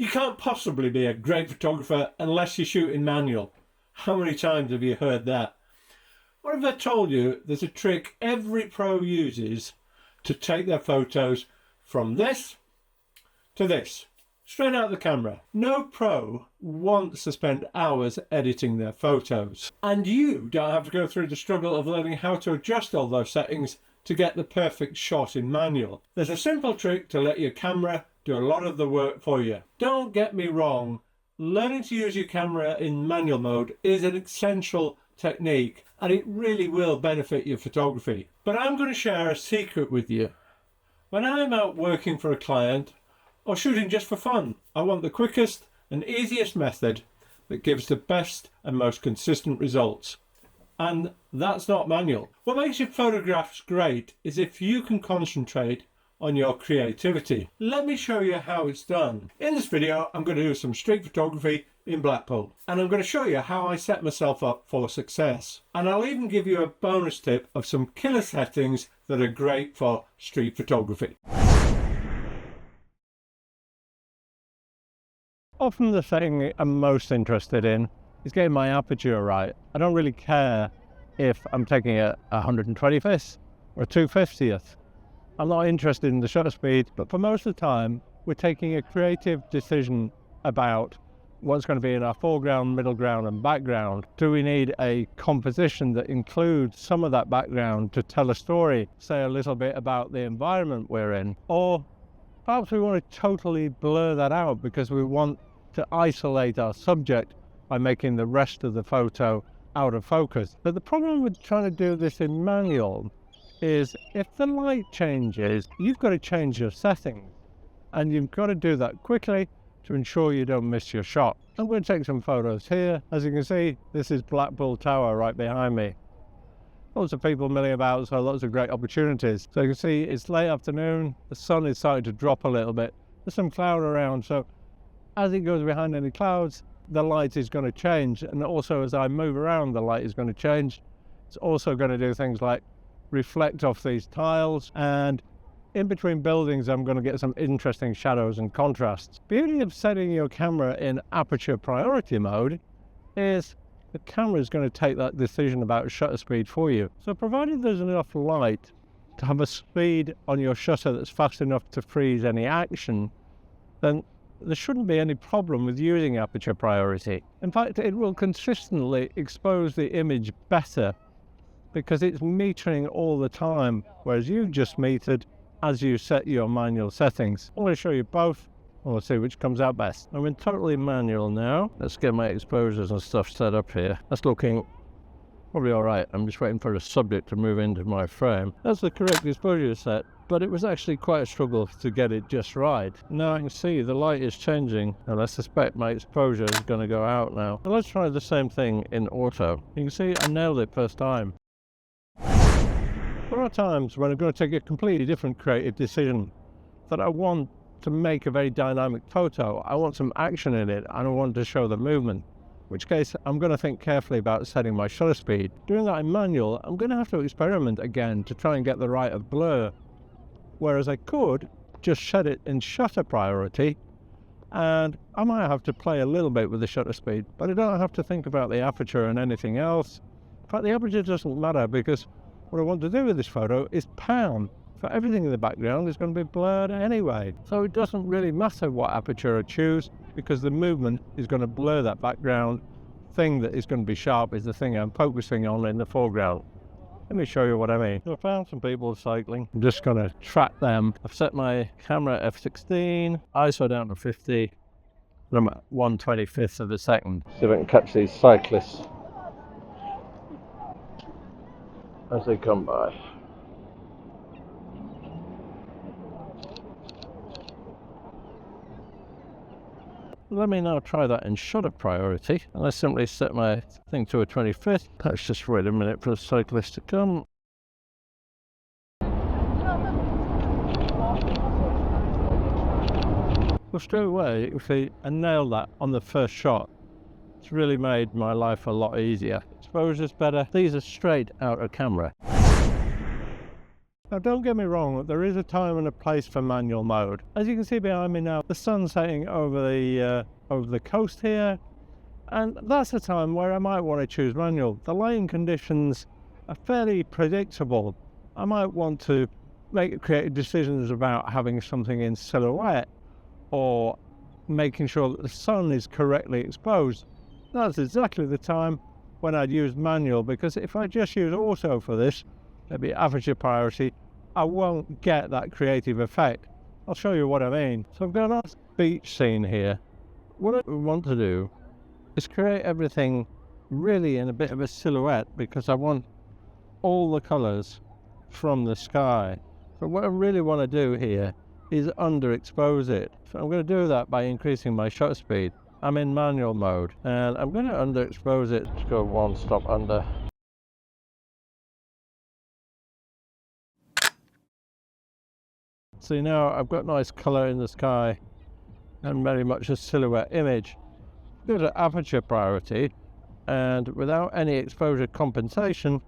You can't possibly be a great photographer unless you shoot in manual. How many times have you heard that? What if I told you there's a trick every pro uses to take their photos from this to this, straight out of the camera? No pro wants to spend hours editing their photos. And you don't have to go through the struggle of learning how to adjust all those settings to get the perfect shot in manual. There's a simple trick to let your camera do a lot of the work for you. Don't get me wrong, learning to use your camera in manual mode is an essential technique and it really will benefit your photography. But I'm going to share a secret with you. When I'm out working for a client or shooting just for fun, I want the quickest and easiest method that gives the best and most consistent results. And that's not manual. What makes your photographs great is if you can concentrate on your creativity. Let me show you how it's done. In this video, I'm going to do some street photography in Blackpool, and I'm going to show you how I set myself up for success. And I'll even give you a bonus tip of some killer settings that are great for street photography. Often the thing I'm most interested in is getting my aperture right. I don't really care if I'm taking a 125th or a 250th. I'm not interested in the shutter speed, but for most of the time, we're taking a creative decision about what's going to be in our foreground, middle ground, and background. Do we need a composition that includes some of that background to tell a story, say a little bit about the environment we're in? Or perhaps we want to totally blur that out because we want to isolate our subject by making the rest of the photo out of focus. But the problem with trying to do this in manual is if the light changes, you've got to change your settings, and you've got to do that quickly to ensure you don't miss your shot. I'm going to take some photos here. As you can see, this is Blackpool Tower right behind me. Lots of people milling about, so lots of great opportunities. So you can see it's late afternoon, the sun is starting to drop a little bit. There's some cloud around, so as it goes behind any clouds, the light is going to change, and also as I move around, the light is going to change. It's also going to do things like reflect off these tiles, and in between buildings I'm going to get some interesting shadows and contrasts. Beauty of setting your camera in aperture priority mode is the camera is going to take that decision about shutter speed for you. So provided there's enough light to have a speed on your shutter that's fast enough to freeze any action, then there shouldn't be any problem with using aperture priority. In fact, it will consistently expose the image better because it's metering all the time, whereas you've just metered as you set your manual settings. I'm going to show you both, and we'll see which comes out best. I'm in totally manual now. Let's get my exposures and stuff set up here. That's looking probably all right. I'm just waiting for the subject to move into my frame. That's the correct exposure set, but it was actually quite a struggle to get it just right. Now I can see the light is changing, and I suspect my exposure is going to go out now. So let's try the same thing in auto. You can see I nailed it first time. There are times when I'm going to take a completely different creative decision that I want to make a very dynamic photo. I want some action in it, and I want to show the movement. In which case, I'm going to think carefully about setting my shutter speed. Doing that in manual, I'm going to have to experiment again to try and get the right of blur. Whereas I could just set it in shutter priority, and I might have to play a little bit with the shutter speed, but I don't have to think about the aperture and anything else. In fact, the aperture doesn't matter because what I want to do with this photo is pan. So everything in the background is going to be blurred anyway. So it doesn't really matter what aperture I choose because the movement is going to blur that background. Thing that is going to be sharp is the thing I'm focusing on in the foreground. Let me show you what I mean. So I found some people cycling. I'm just going to track them. I've set my camera f16, ISO down to 50, and I'm at 1/25th of a second. See if I can catch these cyclists as they come by. Let me now try that in shutter priority, and I simply set my thing to a 25th. Let's just wait a minute for the cyclist to come. Well, straight away, you see, I nailed that on the first shot. It's really made my life a lot easier. Exposure's better. These are straight out of camera. Now don't get me wrong, there is a time and a place for manual mode. As you can see behind me now, the sun's setting over the coast here, and that's a time where I might want to choose manual. The lighting conditions are fairly predictable. I might want to make creative decisions about having something in silhouette or making sure that the sun is correctly exposed. That's exactly the time when I'd use manual, because if I just use auto for this, maybe aperture priority, I won't get that creative effect. I'll show you what I mean. So I've got a nice beach scene here. What I want to do is create everything really in a bit of a silhouette, because I want all the colours from the sky. But what I really want to do here is underexpose it. So I'm going to do that by increasing my shutter speed. I'm in manual mode and I'm going to underexpose it. Let's go one stop under. See, now I've got nice colour in the sky and very much a silhouette image. Go to aperture priority, and without any exposure compensation,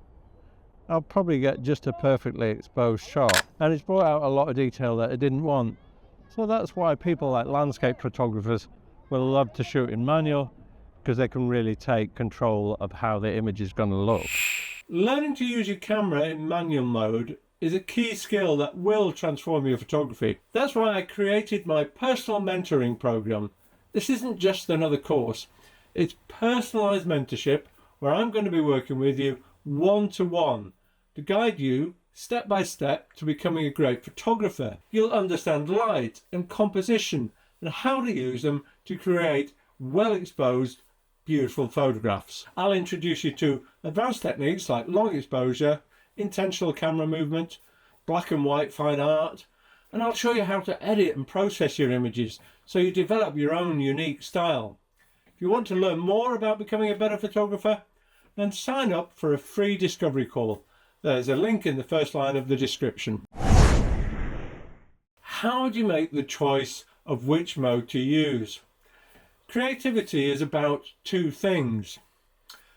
I'll probably get just a perfectly exposed shot. And it's brought out a lot of detail that I didn't want. So that's why people like landscape photographers will love to shoot in manual, because they can really take control of how the image is going to look. Learning to use your camera in manual mode is a key skill that will transform your photography. That's why I created my personal mentoring program. This isn't just another course. It's personalised mentorship where I'm going to be working with you one-to-one to guide you step by step to becoming a great photographer. You'll understand light and composition and how to use them to create well-exposed, beautiful photographs. I'll introduce you to advanced techniques like long exposure, intentional camera movement, black and white fine art, and I'll show you how to edit and process your images so you develop your own unique style. If you want to learn more about becoming a better photographer, then sign up for a free discovery call. There's a link in the first line of the description. How do you make the choice of which mode to use? Creativity is about two things.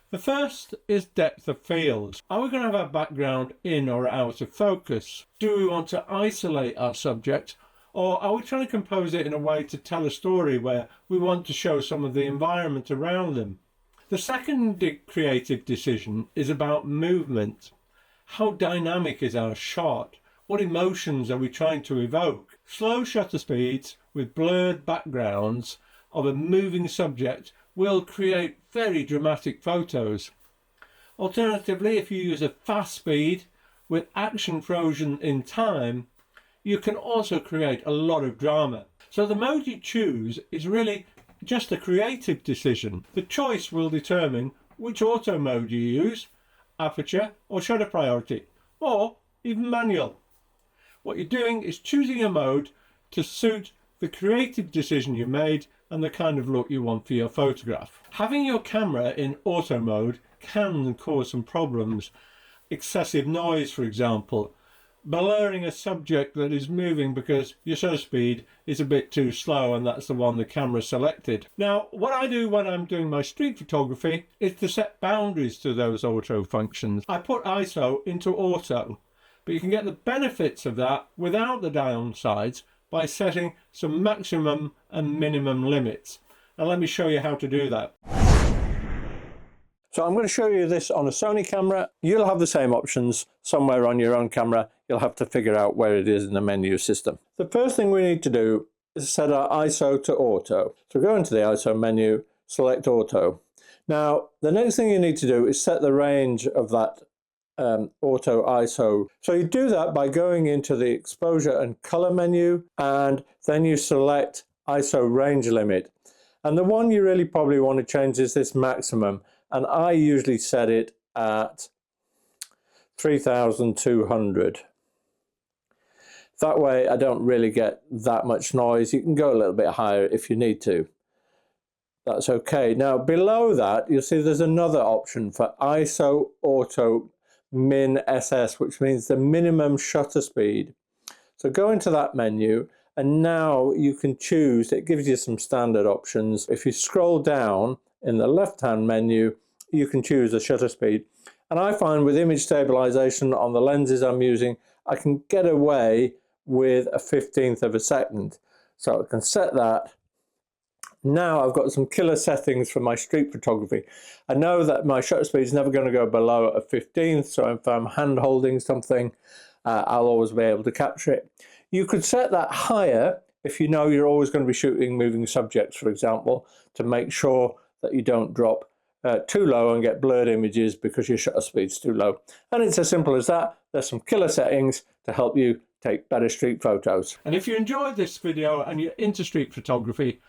The first is depth of field. Are we going to have our background in or out of focus? Do we want to isolate our subject, or are we trying to compose it in a way to tell a story where we want to show some of the environment around them? The second creative decision is about movement. How dynamic is our shot? What emotions are we trying to evoke? Slow shutter speeds with blurred backgrounds of a moving subject will create very dramatic photos. Alternatively, if you use a fast speed with action frozen in time, you can also create a lot of drama. So the mode you choose is really just a creative decision. The choice will determine which auto mode you use, aperture or shutter priority, or even manual. What you're doing is choosing a mode to suit the creative decision you made and the kind of look you want for your photograph. Having your camera in auto mode can cause some problems. Excessive noise, for example, blurring a subject that is moving because your shutter speed is a bit too slow and that's the one the camera selected. Now, what I do when I'm doing my street photography is to set boundaries to those auto functions. I put ISO into auto, but you can get the benefits of that without the downsides by setting some maximum and minimum limits. Now let me show you how to do that. So I'm going to show you this on a Sony camera. You'll have the same options somewhere on your own camera. You'll have to figure out where it is in the menu system. The first thing we need to do is set our ISO to auto. So go into the ISO menu, select auto. Now, the next thing you need to do is set the range of that auto ISO. So you do that by going into the exposure and color menu, and then you select ISO range limit. And the one you really probably want to change is this maximum. And I usually set it at 3200. That way I don't really get that much noise. You can go a little bit higher if you need to. That's okay. Now below that, you'll see there's another option for ISO Auto Min SS, which means the minimum shutter speed. So go into that menu, and now you can choose, it gives you some standard options. If you scroll down in the left-hand menu, you can choose the shutter speed. And I find with image stabilization on the lenses I'm using, I can get away with a 15th of a second. So I can set that. Now I've got some killer settings for my street photography. I know that my shutter speed is never going to go below a 15th, so if I'm hand holding something, I'll always be able to capture it. You could set that higher if you know you're always going to be shooting moving subjects, for example, to make sure that you don't drop too low and get blurred images because your shutter speed's too low. And it's as simple as that. There's some killer settings to help you take better street photos. And if you enjoyed this video and you're into street photography,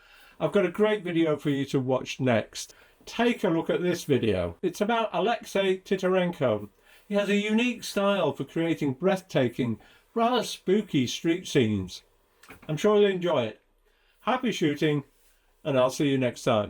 I've got a great video for you to watch next. Take a look at this video. It's about Alexei Titarenko. He has a unique style for creating breathtaking, rather spooky street scenes. I'm sure you'll enjoy it. Happy shooting, and I'll see you next time.